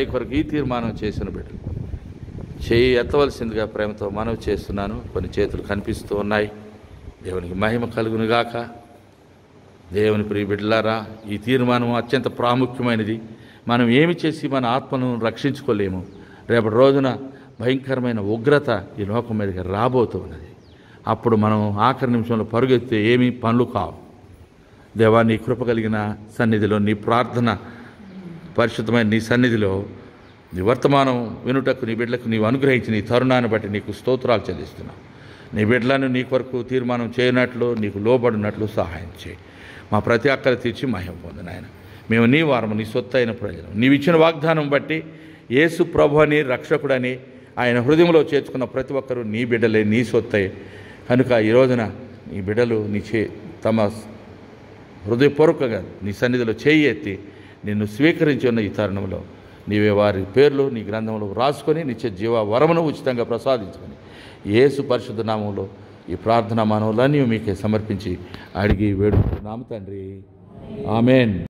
కొరకు ఈ తీర్మానం చేసిన బిడ్డలు చేయి ఎత్తవలసిందిగా ప్రేమతో మనవి చేస్తున్నాను. కొన్ని చేతులు కనిపిస్తూ ఉన్నాయి. దేవునికి మహిమ కలుగునుగాక. దేవుని ప్రియ బిడ్డలారా, ఈ తీర్మానం అత్యంత ప్రాముఖ్యమైనది. మనం ఏమి చేసి మన ఆత్మను రక్షించుకోలేము. రేపటి రోజున భయంకరమైన ఉగ్రత ఈ లోకం మీదకి రాబోతూ ఉన్నది. అప్పుడు మనం ఆఖరి నిమిషంలో పరుగెత్తే ఏమీ పనులు కావు. దేవా, నీ కృప కలిగిన సన్నిధిలో, నీ ప్రార్థన పరిశుద్ధమైన నీ సన్నిధిలో, నీ వర్తమానం వినుటకు నీ బిడ్డలకు నీవు అనుగ్రహించిన ఈ తరుణాన్ని బట్టి నీకు స్తోత్రాలు చెల్లిస్తున్నావు. నీ బిడ్డలను నీ కొరకు తీర్మానం చేయనట్లు, నీకు లోబడినట్లు సహాయం చేయి. మా ప్రతి అక్కర తీర్చి మహిమ పొందు నాయన. మేము నీ వారము, నీ సొత్తు అయిన ప్రజలు. నీవిచ్చిన వాగ్దానం బట్టి యేసు ప్రభు అని, రక్షకుడని ఆయన హృదయంలో చేర్చుకున్న ప్రతి ఒక్కరూ నీ బిడ్డలే, నీ సొత్తే. కనుక ఈ రోజున నీ బిడ్డలు తమ హృదయపూర్వకంగా నీ సన్నిధిలో చేయి ఎత్తి నిన్ను స్వీకరించి ఉన్న ఈ తరుణంలో నీవే వారి పేర్లు నీ గ్రంథంలో రాసుకొని నిత్య జీవ వరమును ఉచితంగా ప్రసాదించుకొని యేసు పరిశుద్ధ నామంలో ఈ ప్రార్థనా మానవులన్నీ మీకే సమర్పించి అడిగి వేడుకుంటున్నాము తండ్రి. ఆమెన్.